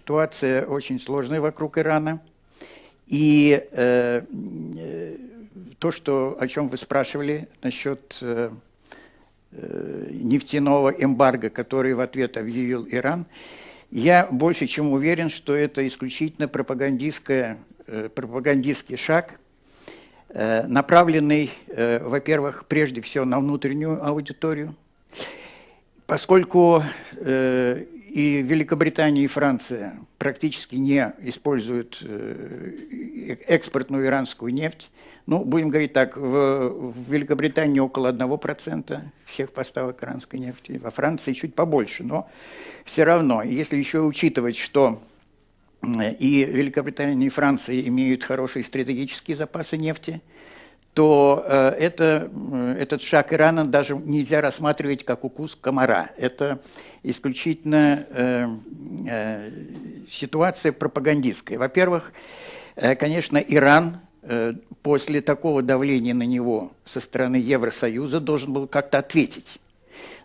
ситуация очень сложная вокруг Ирана. И то, о чем вы спрашивали насчет нефтяного эмбарго, который в ответ объявил Иран, я больше чем уверен, что это исключительно пропагандистский шаг, направленный, во-первых, прежде всего на внутреннюю аудиторию, поскольку и Великобритания, и Франция практически не используют экспортную иранскую нефть. Ну, будем говорить так, в Великобритании около 1% всех поставок иранской нефти, во Франции чуть побольше, но все равно, если еще учитывать, что и Великобритания, и Франция имеют хорошие стратегические запасы нефти, то этот шаг Ирана даже нельзя рассматривать как укус комара. Это исключительно ситуация пропагандистская. Во-первых, конечно, Иран после такого давления на него со стороны Евросоюза должен был как-то ответить.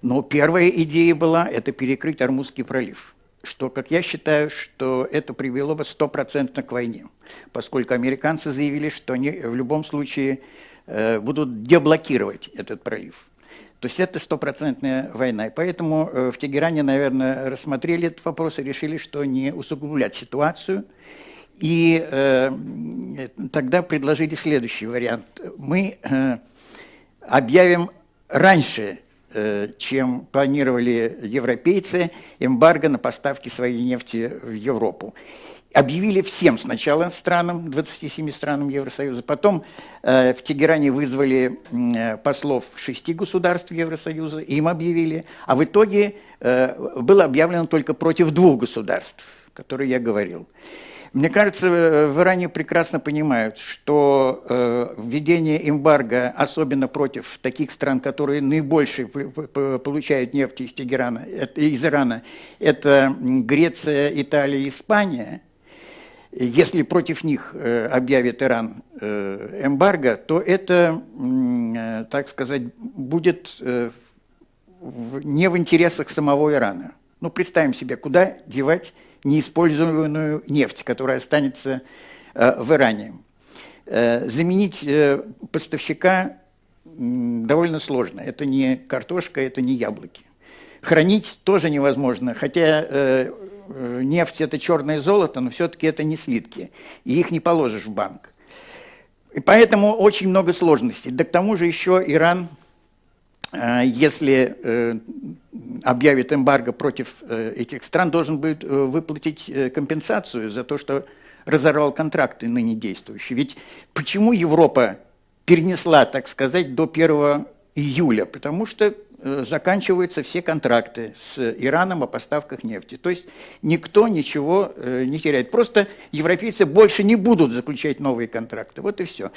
Но первая идея была – это перекрыть Ормузский пролив. Что, как я считаю, что это привело бы 100% к войне, поскольку американцы заявили, что они в любом случае будут деблокировать этот пролив. То есть это 100% война. И поэтому в Тегеране, наверное, рассмотрели этот вопрос и решили, что не усугублять ситуацию. И тогда предложили следующий вариант. Мы объявим раньше, чем планировали европейцы, эмбарго на поставки своей нефти в Европу. Объявили всем сначала странам, 27 странам Евросоюза, потом в Тегеране вызвали послов 6 государств Евросоюза, им объявили, а в итоге было объявлено только против 2 государств, которые я говорил. Мне кажется, в Иране прекрасно понимают, что введение эмбарго, особенно против таких стран, которые наибольше получают нефть из Ирана, это Греция, Италия, Испания. Если против них объявит Иран эмбарго, то это, так сказать, будет не в интересах самого Ирана. Ну, представим себе, куда девать неиспользованную нефть, которая останется в Иране. Заменить поставщика довольно сложно. Это не картошка, это не яблоки. Хранить тоже невозможно, хотя нефть – это черное золото, но все-таки это не слитки, и их не положишь в банк. И поэтому очень много сложностей. Да к тому же еще Иран, если объявит эмбарго против этих стран, должен будет выплатить компенсацию за то, что разорвал контракты ныне действующие. Ведь почему Европа перенесла, так сказать, до 1 июля? Потому что заканчиваются все контракты с Ираном о поставках нефти. То есть никто ничего не теряет. Просто европейцы больше не будут заключать новые контракты. Вот и все.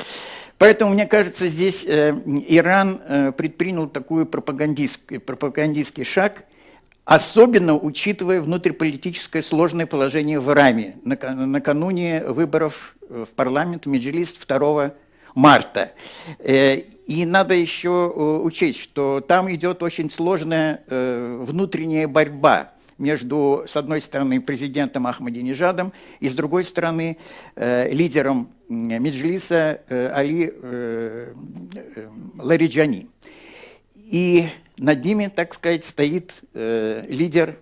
Поэтому, мне кажется, здесь Иран предпринял такой пропагандистский шаг, особенно учитывая внутриполитическое сложное положение в Иране накануне выборов в парламент Меджлис 2 марта. И надо еще учесть, что там идет очень сложная внутренняя борьба между, с одной стороны, президентом Ахмадинежадом и, с другой стороны, лидером Меджлиса Али Лариджани. И над ними, так сказать, стоит лидер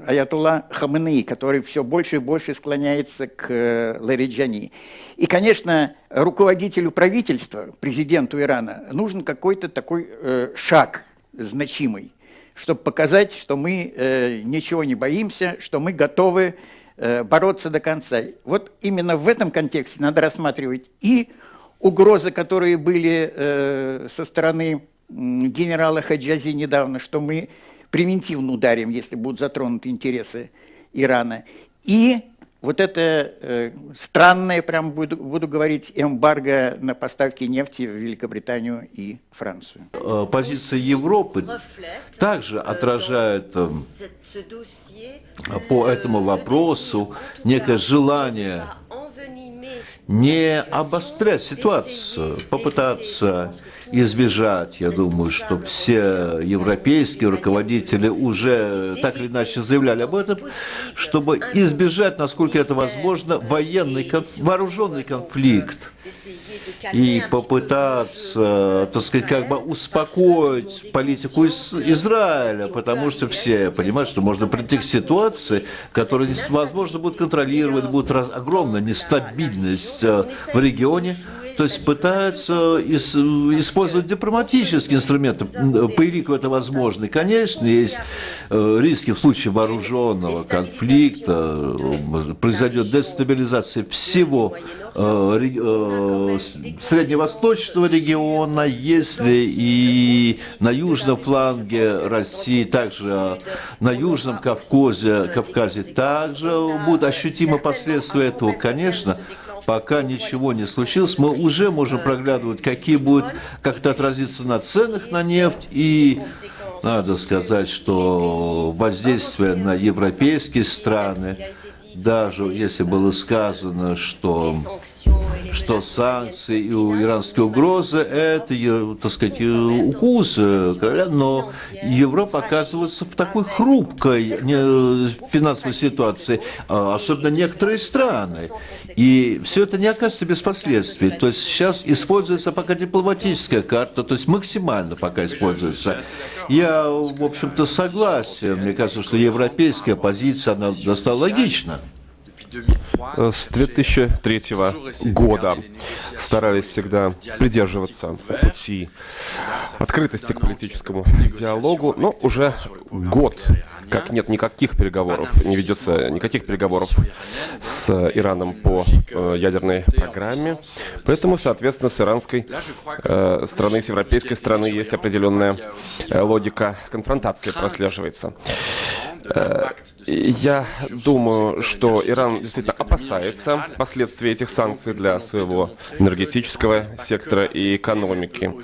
Аятолла Хаменеи, который все больше и больше склоняется к Лариджани. И, конечно, руководителю правительства, президенту Ирана, нужен какой-то такой шаг значимый, чтобы показать, что мы ничего не боимся, что мы готовы бороться до конца. Вот именно в этом контексте надо рассматривать и угрозы, которые были со стороны генерала Хаджази недавно, что мы превентивно ударим, если будут затронуты интересы Ирана. И вот это странное, прям буду говорить, эмбарго на поставки нефти в Великобританию и Францию. Позиция Европы также отражает по этому вопросу некое желание не обострять ситуацию, попытаться избежать, я думаю, что все европейские руководители уже так или иначе заявляли об этом, чтобы избежать, насколько это возможно, вооруженный конфликт и попытаться, так сказать, как бы успокоить политику Израиля, потому что все понимают, что можно прийти к ситуации, которая невозможно будет контролировать, будет огромная нестабильность в регионе. То есть пытаются использовать дипломатические инструменты, по велику это возможно. И, конечно, есть риски в случае вооруженного конфликта, произойдет дестабилизация всего средневосточного региона, если и на южном фланге России, также на Южном Кавказе также будут ощутимы последствия этого, конечно. Пока ничего не случилось, мы уже можем проглядывать, как это отразится на ценах на нефть. И надо сказать, что воздействие на европейские страны, даже если было сказано, что санкции и иранские угрозы – это, так сказать, укус короля, но Европа оказывается в такой хрупкой финансовой ситуации, особенно некоторые страны. И все это не окажется без последствий. То есть сейчас используется пока дипломатическая карта, то есть максимально пока используется. Я, в общем-то, согласен. Мне кажется, что европейская позиция, она достаточно логична. С 2003 года старались всегда придерживаться пути открытости к политическому диалогу, но уже год, как нет никаких переговоров, не ведется никаких переговоров с Ираном по ядерной программе. Поэтому, соответственно, с иранской стороны, с европейской стороны есть определенная логика конфронтации прослеживается. Я думаю, что Иран действительно опасается последствий этих санкций для своего энергетического сектора и экономики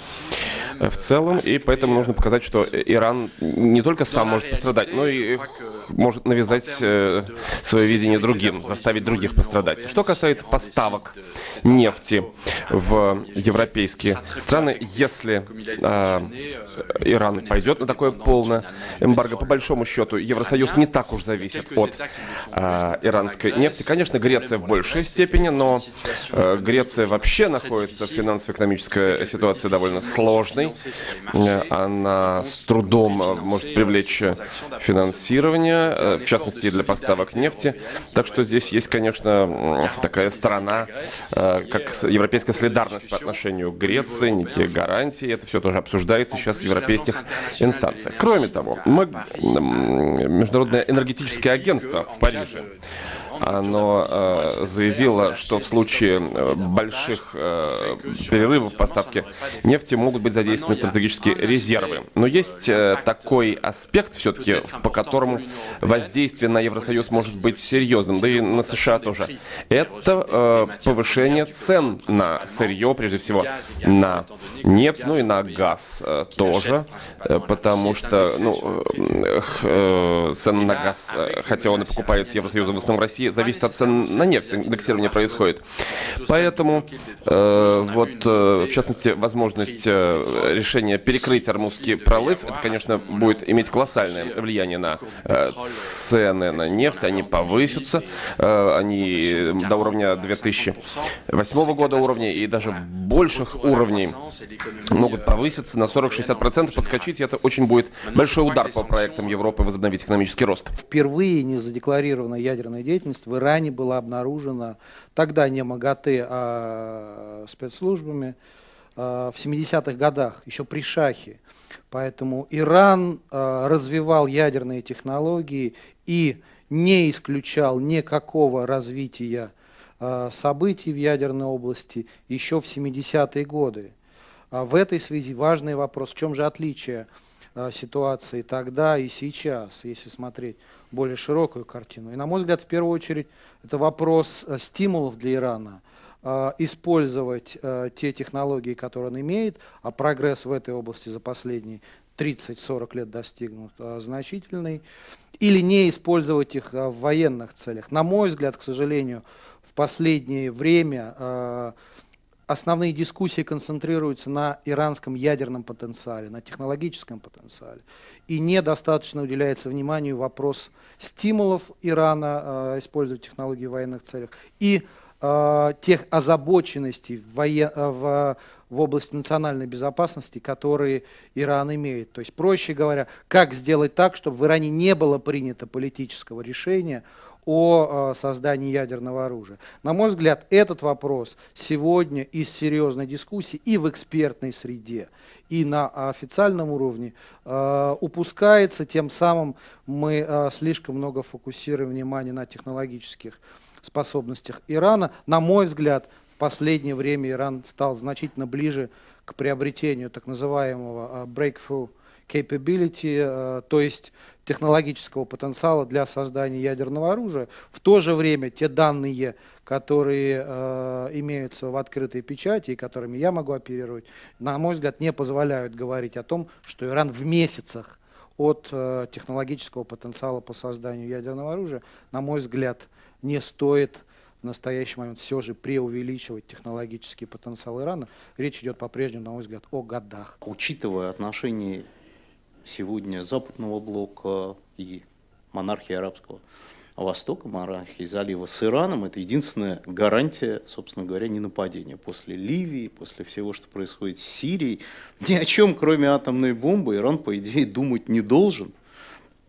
в целом, и поэтому нужно показать, что Иран не только сам может пострадать, но и может навязать свое видение другим, заставить других пострадать. Что касается поставок нефти в европейские страны, если Иран пойдет на такое полное эмбарго, по большому счету Евросоюз не так уж зависит от иранской нефти. Конечно, Греция в большей степени, но Греция вообще находится в финансово-экономической ситуации довольно сложной. Она с трудом может привлечь финансирование, в частности для поставок нефти. Так что здесь есть, конечно, такая сторона, как европейская солидарность по отношению к Греции, некие гарантии. Это все тоже обсуждается сейчас в европейских инстанциях. Кроме того, Международное энергетическое агентство в Париже, оно заявило, что в случае больших перерывов в поставке нефти могут быть задействованы стратегические резервы. Но есть такой аспект все-таки, по которому воздействие на Евросоюз может быть серьезным, да и на США тоже. Это повышение цен на сырье, прежде всего на нефть, ну и на газ тоже, потому что цены на газ, хотя он и покупается Евросоюзом в основном в России, зависит от цен на нефть, индексирование происходит. Поэтому, в частности, возможность решения перекрыть Ормузский пролив, это, конечно, будет иметь колоссальное влияние на цены на нефть, они повысятся, они до уровня 2008 года уровня и даже больших уровней могут повыситься на 40-60%, подскочить, и это очень будет большой удар по проектам Европы возобновить экономический рост. Впервые незадекларированная ядерная деятельность в Иране была обнаружена тогда не МАГАТЭ, а спецслужбами в 70-х годах, еще при Шахе. Поэтому Иран развивал ядерные технологии и не исключал никакого развития событий в ядерной области еще в 70-е годы. В этой связи важный вопрос, в чем же отличие ситуации тогда и сейчас, если смотреть более широкую картину. И, на мой взгляд, в первую очередь, это вопрос стимулов для Ирана использовать те технологии, которые он имеет, а прогресс в этой области за последние 30-40 лет достигнут значительный, или не использовать их в военных целях. На мой взгляд, к сожалению, в последнее время основные дискуссии концентрируются на иранском ядерном потенциале, на технологическом потенциале. И недостаточно уделяется вниманию вопрос стимулов Ирана использовать технологии в военных целях и тех озабоченностей в области национальной безопасности, которые Иран имеет. То есть, проще говоря, как сделать так, чтобы в Иране не было принято политического решения о создании ядерного оружия. На мой взгляд, этот вопрос сегодня из серьезной дискуссии и в экспертной среде, и на официальном уровне упускается, тем самым мы слишком много фокусируем внимание на технологических способностях Ирана. На мой взгляд, в последнее время Иран стал значительно ближе к приобретению так называемого breakthrough capability, то есть технологического потенциала для создания ядерного оружия. В то же время те данные, которые имеются в открытой печати и которыми я могу оперировать, на мой взгляд, не позволяют говорить о том, что Иран в месяцах от технологического потенциала по созданию ядерного оружия, на мой взгляд, не стоит в настоящий момент все же преувеличивать технологический потенциал Ирана. Речь идет по-прежнему, на мой взгляд, о годах. Учитывая отношения сегодня западного блока и монархии арабского Востока, монархии залива с Ираном, это единственная гарантия, собственно говоря, ненападения. После Ливии, после всего, что происходит с Сирией, ни о чем, кроме атомной бомбы, Иран, по идее, думать не должен.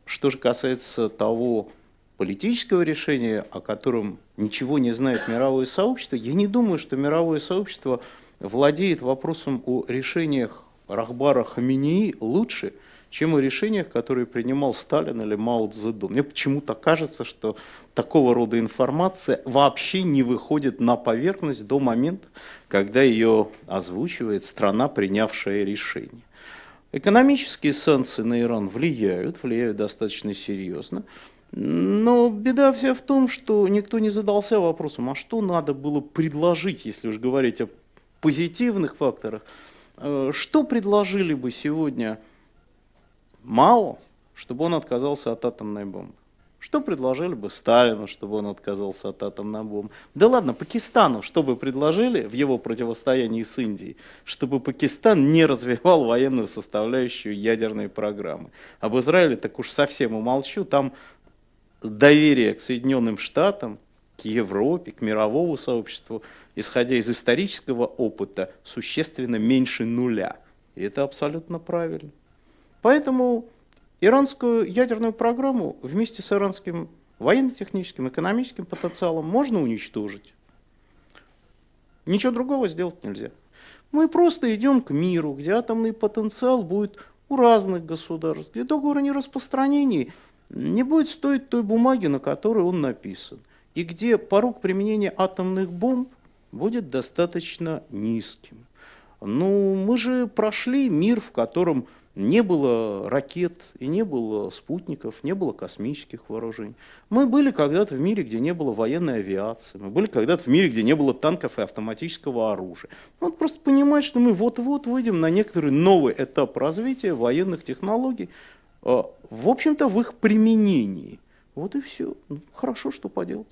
Что же касается того политического решения, о котором ничего не знает мировое сообщество, я не думаю, что мировое сообщество владеет вопросом о решениях Рахбара Хаминеи лучше, чем о решениях, которые принимал Сталин или Мао Цзэдун. Мне почему-то кажется, что такого рода информация вообще не выходит на поверхность до момента, когда ее озвучивает страна, принявшая решение. Экономические санкции на Иран влияют достаточно серьезно. Но беда вся в том, что никто не задался вопросом, а что надо было предложить, если уж говорить о позитивных факторах, что предложили бы сегодня Мао, чтобы он отказался от атомной бомбы? Что предложили бы Сталину, чтобы он отказался от атомной бомбы? Да ладно, Пакистану что бы предложили в его противостоянии с Индией, чтобы Пакистан не развивал военную составляющую ядерной программы? Об Израиле так уж совсем умолчу, там доверие к Соединенным Штатам, к Европе, к мировому сообществу, исходя из исторического опыта, существенно меньше нуля. И это абсолютно правильно. Поэтому иранскую ядерную программу вместе с иранским военно-техническим, экономическим потенциалом можно уничтожить. Ничего другого сделать нельзя. Мы просто идем к миру, где атомный потенциал будет у разных государств, где договор о нераспространении не будет стоить той бумаги, на которой он написан, и где порог применения атомных бомб будет достаточно низким. Ну, мы же прошли мир, в котором не было ракет, и не было спутников, не было космических вооружений. Мы были когда-то в мире, где не было военной авиации, мы были когда-то в мире, где не было танков и автоматического оружия. Надо просто понимать, что мы вот-вот выйдем на некоторый новый этап развития военных технологий, в общем-то, в их применении. Вот и все. Хорошо, что поделать.